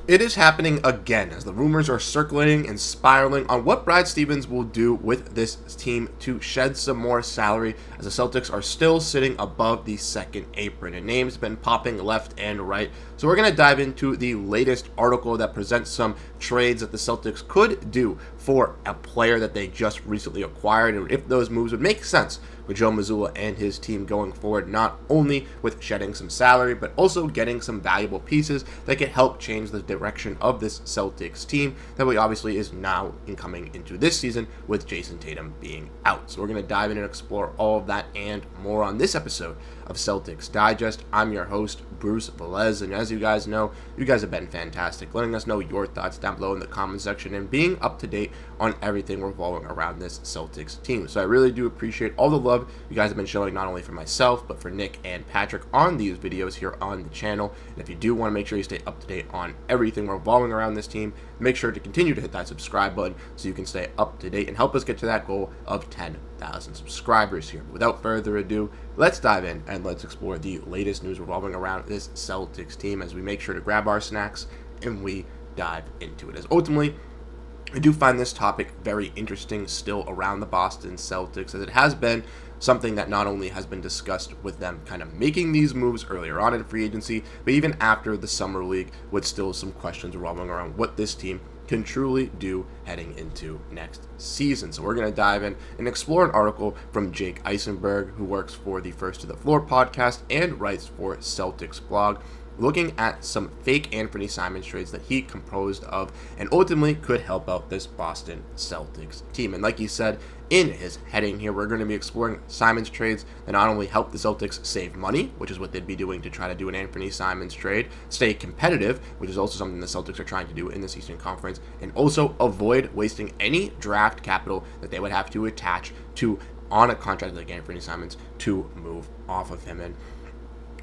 It is happening again as the rumors are circulating and spiraling on what Brad Stevens will do with this team to shed some more salary, as the Celtics are still sitting above the second apron and names have been popping left and right. So we're going to dive into the latest article that presents some trades that the Celtics could do for a player that they just recently acquired, and if those moves would make sense with Joe Mazzulla and his team going forward, not only with shedding some salary, but also getting some valuable pieces that could help change the direction of this Celtics team that we obviously is now coming into this season with Jayson Tatum being out. So we're going to dive in and explore all of that and more on this episode of Celtics Digest. I'm your host, Bruce Veliz, and as you guys know, you guys have been fantastic, letting us know your thoughts down below in the comment section and being up to date on everything revolving around this Celtics team. So I really do appreciate all the love you guys have been showing, not only for myself, but for Nick and Patrick on these videos here on the channel. And if you do want to make sure you stay up to date on everything revolving around this team, make sure to continue to hit that subscribe button so you can stay up to date and help us get to that goal of 10,000 subscribers here. But without further ado, let's dive in and let's explore the latest news revolving around this Celtics team as we make sure to grab our snacks and we dive into it. As ultimately, I do find this topic very interesting still around the Boston Celtics, as it has been something that not only has been discussed with them kind of making these moves earlier on in free agency, but even after the summer league, with still some questions revolving around what this team can truly do heading into next season. So we're going to dive in and explore an article from Jake Eisenberg, who works for the First to the Floor podcast and writes for Celtics blog, looking at some fake Anthony Simons trades that he composed of and ultimately could help out this Boston Celtics team. And like he said in his heading here, we're going to be exploring Simons trades that not only help the Celtics save money, which is what they'd be doing to try to do an Anthony Simons trade, stay competitive, which is also something the Celtics are trying to do in this Eastern Conference, and also avoid wasting any draft capital that they would have to attach to on a contract like Anthony Simons to move off of him. And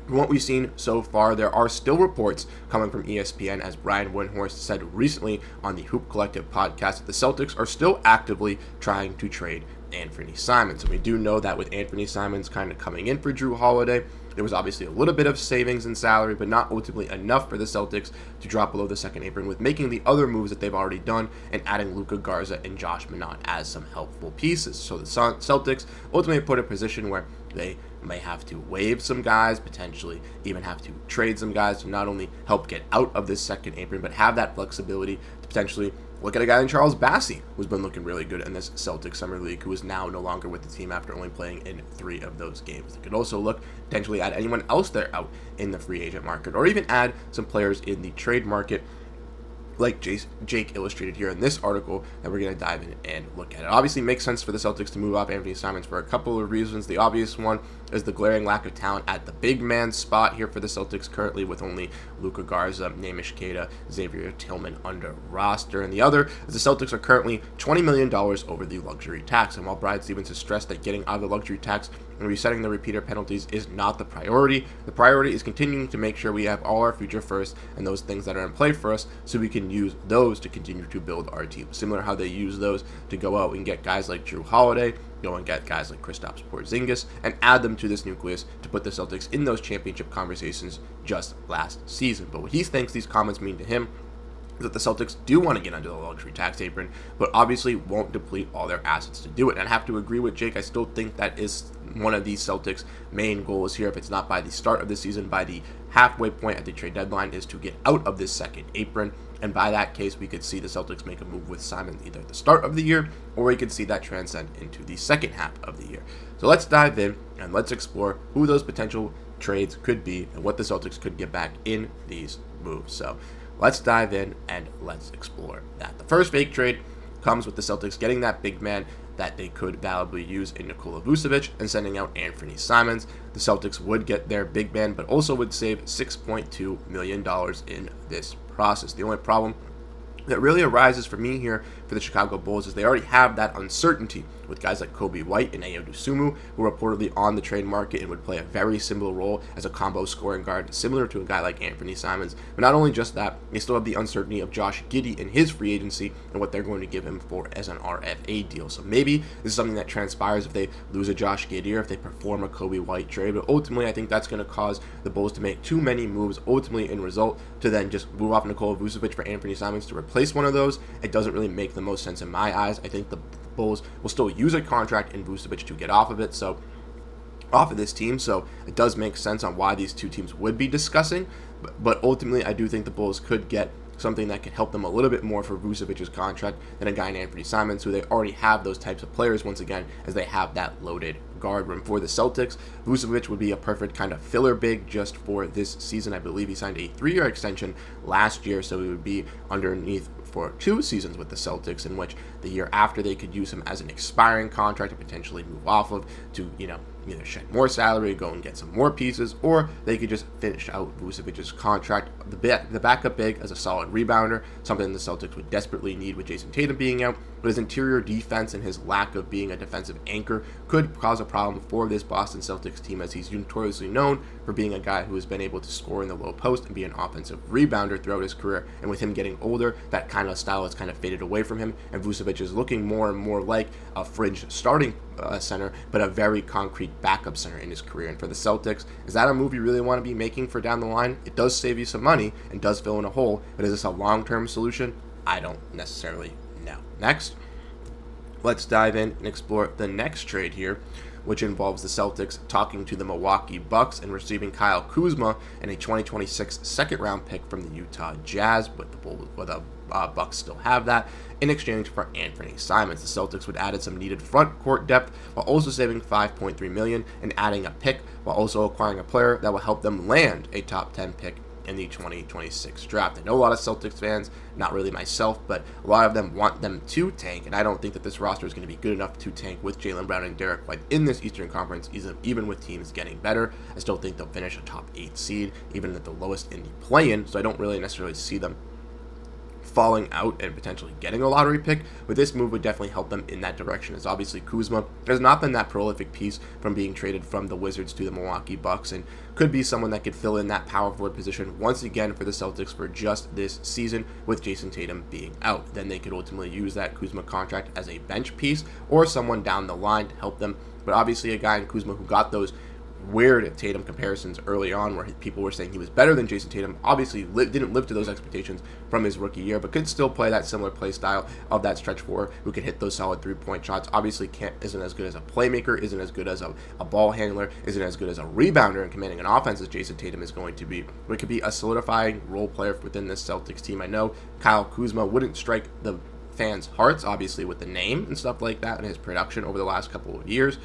from what we've seen so far, there are still reports coming from ESPN, as Brian Windhorst said recently on the Hoop Collective podcast, that the Celtics are still actively trying to trade Anthony Simons. And we do know that with Anthony Simons kind of coming in for Jrue Holiday, there was obviously a little bit of savings in salary, but not ultimately enough for the Celtics to drop below the second apron, with making the other moves that they've already done and adding Luka Garza and Josh Minott as some helpful pieces. So the Celtics ultimately put in a position where they may have to waive some guys, potentially even have to trade some guys to not only help get out of this second apron, but have that flexibility to potentially look at a guy in Charles Bassey, who's been looking really good in this Celtics Summer League, who is now no longer with the team after only playing in 3 of those games. They could also look potentially at anyone else there out in the free agent market, or even add some players in the trade market, like Jake illustrated here in this article that we're going to dive in and look at. It obviously makes sense for the Celtics to move off Anthony Simons for a couple of reasons. The obvious one is the glaring lack of talent at the big man spot here for the Celtics currently, with only Luka Garza, Namish Queta, Xavier Tillman under roster. And the other is the Celtics are currently $20 million over the luxury tax. And while Brad Stevens has stressed that getting out of the luxury tax and resetting the repeater penalties is not the priority is continuing to make sure we have all our future first and those things that are in play for us, so we can use those to continue to build our team. Similar how they use those to go out and get guys like Jrue Holiday, go and get guys like Kristaps Porziņģis, and add them to this nucleus to put the Celtics in those championship conversations just last season. But what he thinks these comments mean to him is that the Celtics do want to get under the luxury tax apron, but obviously won't deplete all their assets to do it. And I have to agree with Jake. I still think that is one of these Celtics' main goals here, if it's not by the start of the season, by the halfway point at the trade deadline, is to get out of this second apron. And by that case, we could see the Celtics make a move with Simon either at the start of the year, or we could see that transcend into the second half of the year. So let's dive in and let's explore who those potential trades could be and what the Celtics could get back in these moves. So let's dive in and let's explore that. The first fake trade comes with the Celtics getting that big man that they could valuably use in Nikola Vucevic and sending out Anthony Simons. The Celtics would get their big man, but also would save $6.2 million in this process. The only problem that really arises for me here for the Chicago Bulls is they already have that uncertainty with guys like Kobe White and Ayo Dosunmu, who are reportedly on the trade market and would play a very similar role as a combo scoring guard, similar to a guy like Anthony Simons. But not only just that, they still have the uncertainty of Josh Giddey and his free agency and what they're going to give him for as an RFA deal. So maybe this is something that transpires if they lose a Josh Giddey or if they perform a Kobe White trade. But ultimately, I think that's going to cause the Bulls to make too many moves, ultimately in result to then just move off Nikola Vucevic for Anthony Simons to replace one of those. It doesn't really make the most sense in my eyes. I think the Bulls will still use a contract in Vucevic to get off of this team, so it does make sense on why these two teams would be discussing, but ultimately I do think the Bulls could get something that could help them a little bit more for Vucevic's contract than a guy in Anthony Simons, who they already have those types of players once again, as they have that loaded guard room. For the Celtics, Vucevic would be a perfect kind of filler big just for this season. I believe he signed a 3-year extension last year, so he would be underneath for 2 seasons with the Celtics, in which the year after they could use him as an expiring contract to potentially move off of to, either shed more salary, go and get some more pieces, or they could just finish out Vucevic's contract. The backup big as a solid rebounder, something the Celtics would desperately need with Jayson Tatum being out, but his interior defense and his lack of being a defensive anchor could cause a problem for this Boston Celtics team, as he's notoriously known for being a guy who has been able to score in the low post and be an offensive rebounder throughout his career. And with him getting older, that kind of style has kind of faded away from him, and Vucevic is looking more and more like a fringe starting center, but a very concrete backup center in his career. And for the Celtics, is that a move you really want to be making for down the line? It does save you some money and does fill in a hole, but is this a long-term solution? I don't necessarily know. Next, let's dive in and explore the next trade here, which involves the Celtics talking to the Milwaukee Bucks and receiving Kyle Kuzma and a 2026 second-round pick from the Utah Jazz, but the Bucks still have that, in exchange for Anthony Simons. The Celtics would add some needed front court depth while also saving $5.3 million and adding a pick, while also acquiring a player that will help them land a top 10 pick in the 2026 draft. I know a lot of Celtics fans, not really myself, but a lot of them want them to tank, and I don't think that this roster is going to be good enough to tank with Jaylen Brown and Derrick White in this Eastern Conference, even with teams getting better. I still think they'll finish a top 8 seed, even at the lowest in the play-in, so I don't really necessarily see them falling out and potentially getting a lottery pick, but this move would definitely help them in that direction, as obviously Kuzma has not been that prolific piece from being traded from the Wizards to the Milwaukee Bucks, and could be someone that could fill in that power forward position once again for the Celtics for just this season, with Jayson Tatum being out. Then they could ultimately use that Kuzma contract as a bench piece or someone down the line to help them, but obviously a guy in Kuzma who got those weird Tatum comparisons early on where people were saying he was better than Jayson Tatum, obviously didn't live to those expectations from his rookie year, but could still play that similar play style of that stretch four who can hit those solid 3-point shots. Obviously isn't as good as a playmaker, isn't as good as a ball handler, isn't as good as a rebounder and commanding an offense as Jayson Tatum is going to be, but it could be a solidifying role player within this Celtics team. I know Kyle Kuzma wouldn't strike the fans' hearts, obviously, with the name and stuff like that and his production over the last couple of years.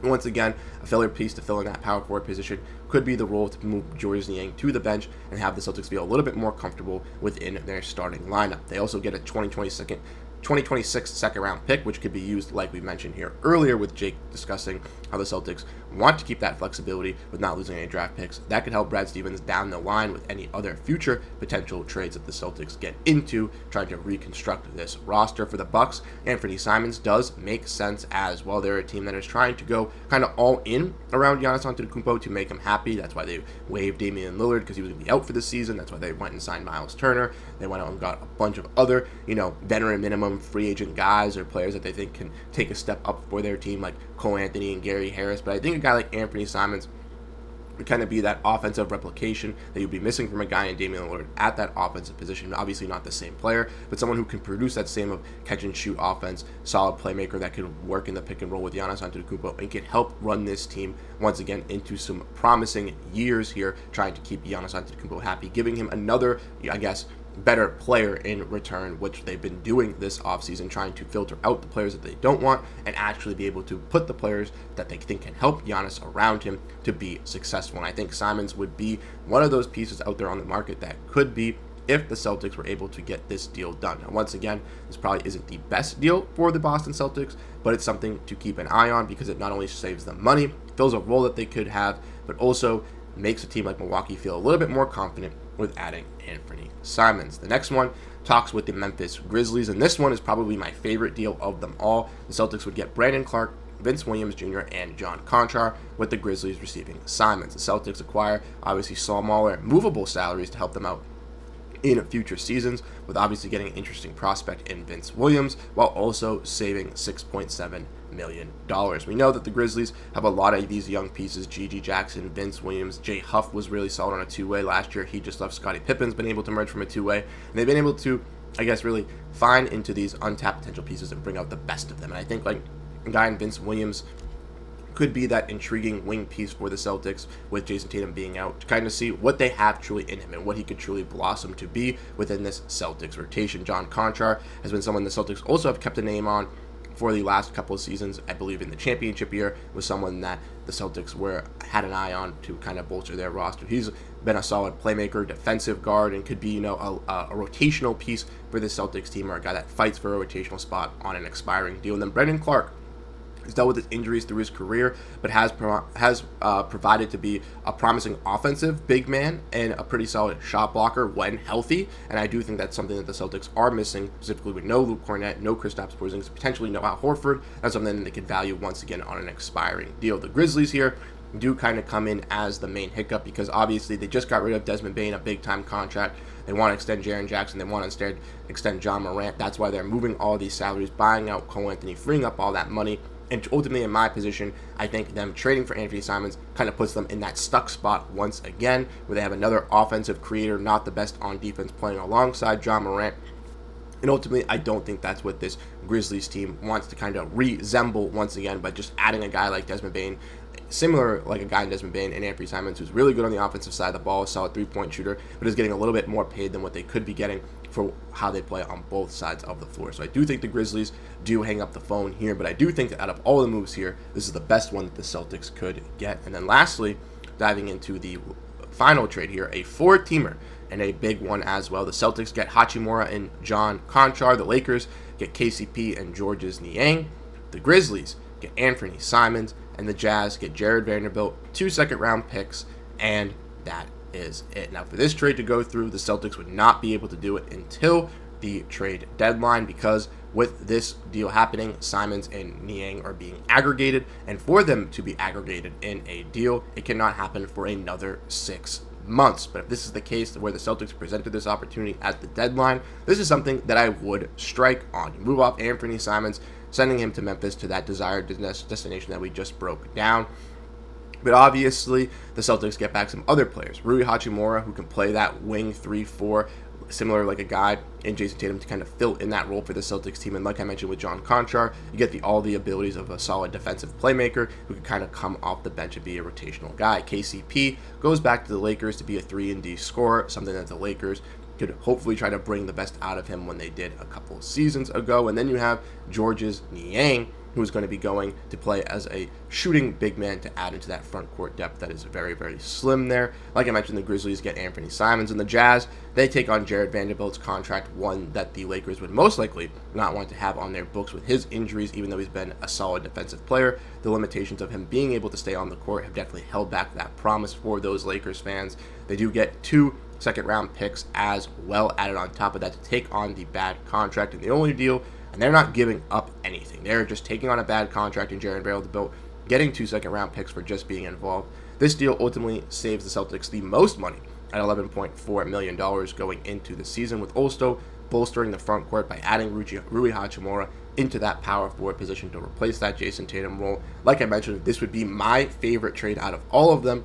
Once again, a filler piece to fill in that power forward position could be the role to move Georges Niang to the bench and have the Celtics feel a little bit more comfortable within their starting lineup. They also get a 2026 second round pick, which could be used, like we mentioned here earlier with Jake discussing how the Celtics want to keep that flexibility with not losing any draft picks. That could help Brad Stevens down the line with any other future potential trades that the Celtics get into, trying to reconstruct this roster. For the Bucks, Anthony Simons does make sense as well. They're a team that is trying to go kind of all in around Giannis Antetokounmpo to make him happy. That's why they waived Damian Lillard, because he was going to be out for the season. That's why they went and signed Miles Turner. They went out and got a bunch of other, veteran minimum free agent guys or players that they think can take a step up for their team, like Cole Anthony and Gary Harris. But I think a guy like Anthony Simons would kind of be that offensive replication that you'd be missing from a guy in Damian Lillard at that offensive position. Obviously not the same player, but someone who can produce that same of catch and shoot offense, solid playmaker that could work in the pick and roll with Giannis Antetokounmpo and can help run this team once again into some promising years here, trying to keep Giannis Antetokounmpo happy, giving him another, better player in return, which they've been doing this offseason, trying to filter out the players that they don't want and actually be able to put the players that they think can help Giannis around him to be successful. And I think Simons would be one of those pieces out there on the market that could be, if the Celtics were able to get this deal done. Now, once again, this probably isn't the best deal for the Boston Celtics, but it's something to keep an eye on because it not only saves them money, fills a role that they could have, but also makes a team like Milwaukee feel a little bit more confident with adding Anthony Simons. The next one, talks with the Memphis Grizzlies, and this one is probably my favorite deal of them all. The Celtics would get Brandon Clark, Vince Williams Jr., and John Conchar, with the Grizzlies receiving Simons. The Celtics acquire, obviously, smaller, movable salaries to help them out in future seasons, with obviously getting an interesting prospect in Vince Williams, while also saving $6.7 million. We know that the Grizzlies have a lot of these young pieces: G.G. Jackson, Vince Williams, Jay Huff was really solid on a two-way last year. He just left. Scottie Pippen's been able to emerge from a two-way, and they've been able to, I guess, really find into these untapped potential pieces and bring out the best of them. And I think like a guy in Vince Williams could be that intriguing wing piece for the Celtics, with Jayson Tatum being out, to kind of see what they have truly in him and what he could truly blossom to be within this Celtics rotation. John Conchar has been someone the Celtics also have kept a name on for the last couple of seasons. I believe in the championship year was someone that the Celtics had an eye on to kind of bolster their roster. He's been a solid playmaker, defensive guard, and could be, you know, a rotational piece for the Celtics team, or a guy that fights for a rotational spot on an expiring deal. And then Brandon Clark, he's dealt with his injuries through his career, but has provided to be a promising offensive big man and a pretty solid shot blocker when healthy. And I do think that's something that the Celtics are missing, specifically with no Luke Kornet, no Kristaps Porziņģis, potentially no Al Horford. That's something that they could value once again on an expiring deal. The Grizzlies here do kind of come in as the main hiccup, because obviously they just got rid of Desmond Bane, a big-time contract. They want to extend Jaren Jackson. They want to instead extend John Morant. That's why they're moving all these salaries, buying out Cole Anthony, freeing up all that money. And ultimately, in my position, I think them trading for Anthony Simons kind of puts them in that stuck spot once again, where they have another offensive creator, not the best on defense, playing alongside John Morant. And ultimately, I don't think that's what this Grizzlies team wants to kind of resemble once again, by just adding a guy like Desmond Bane, similar like a guy in Desmond Bane and Anthony Simons, who's really good on the offensive side of the ball, a solid three-point shooter, but is getting a little bit more paid than what they could be getting for how they play on both sides of the floor. So I do think the Grizzlies do hang up the phone here, but I do think that out of all the moves here, this is the best one that the Celtics could get. And then lastly, diving into the final trade here, a four-teamer and a big one as well. The Celtics get Hachimura and John Conchar. The Lakers get KCP and Georges Niang. The Grizzlies get Anthony Simons, and the Jazz get Jared Vanderbilt, 2 second-round picks, and that is it. Now, for this trade to go through, the Celtics would not be able to do it until the trade deadline, because with this deal happening, Simons and Niang are being aggregated, and for them to be aggregated in a deal, it cannot happen for another 6 months. But if this is the case where the Celtics presented this opportunity at the deadline, this is something that I would strike on. You move off Anthony Simons, sending him to Memphis, to that desired destination that we just broke down. But obviously, the Celtics get back some other players. Jrue Holiday, who can play that wing 3-4, similar like a guy in Jayson Tatum, to kind of fill in that role for the Celtics team. And like I mentioned with John Conchar, you get all the abilities of a solid defensive playmaker who can kind of come off the bench and be a rotational guy. KCP goes back to the Lakers to be a 3-and-D scorer, something that the Lakers could hopefully try to bring the best out of him when they did a couple of seasons ago. And then you have Georges Niang, who's going to be going to play as a shooting big man to add into that front court depth that is very, very slim there. Like I mentioned, the Grizzlies get Anthony Simons, and the Jazz, they take on Jared Vanderbilt's contract, one that the Lakers would most likely not want to have on their books with his injuries, even though he's been a solid defensive player. The limitations of him being able to stay on the court have definitely held back that promise for those Lakers fans. They do get 2 second-round picks as well added on top of that to take on the bad contract. And the only deal, and they're not giving up anything, they're just taking on a bad contract in Jared Vanderbilt, getting 2 second-round picks for just being involved. This deal ultimately saves the Celtics the most money at $11.4 million going into the season, with also bolstering the front court by adding Rui Hachimura into that power forward position to replace that Jayson Tatum role. Like I mentioned, this would be my favorite trade out of all of them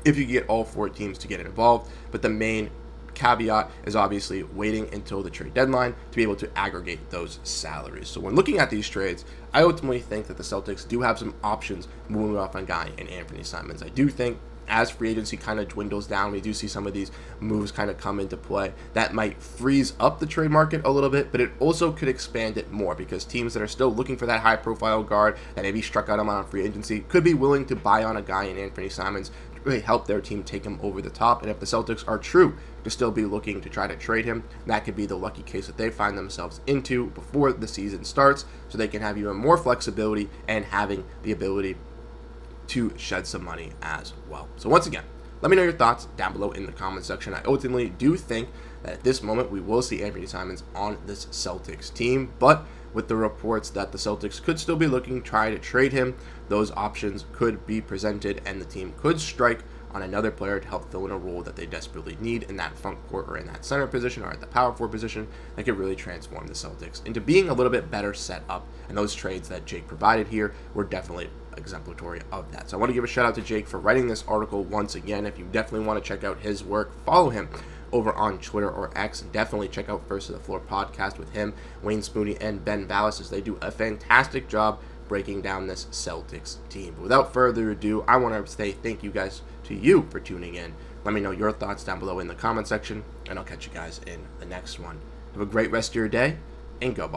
if you get all 4 teams to get involved, but the main caveat is obviously waiting until the trade deadline to be able to aggregate those salaries. So when looking at these trades, I ultimately think that the Celtics do have some options moving off on a guy in Anthony Simons. I do think as free agency kind of dwindles down, we do see some of these moves kind of come into play. That might freeze up the trade market a little bit, but it also could expand it more, because teams that are still looking for that high-profile guard that maybe struck out on free agency could be willing to buy on a guy in Anthony Simons to really help their team take him over the top. And if the Celtics are true to still be looking to try to trade him, that could be the lucky case that they find themselves into before the season starts, so they can have even more flexibility and having the ability to shed some money as well. So once again, let me know your thoughts down below in the comment section. I ultimately do think that at this moment we will see Anthony Simons on this Celtics team, but with the reports that the Celtics could still be looking to try to trade him, those options could be presented and the team could strike on another player to help fill in a role that they desperately need in that front court or in that center position or at the power forward position that could really transform the Celtics into being a little bit better set up. And those trades that Jake provided here were definitely exemplary of that. So I want to give a shout out to Jake for writing this article once again. If you definitely want to check out his work, follow him over on Twitter or X. Definitely check out First to the Floor podcast with him, Wayne Spooney, and Ben Vallis, as they do a fantastic job breaking down this Celtics team. But without further ado, I want to say thank you guys to you for tuning in. Let me know your thoughts down below in the comment section, and I'll catch you guys in the next one. Have a great rest of your day, and go Boston.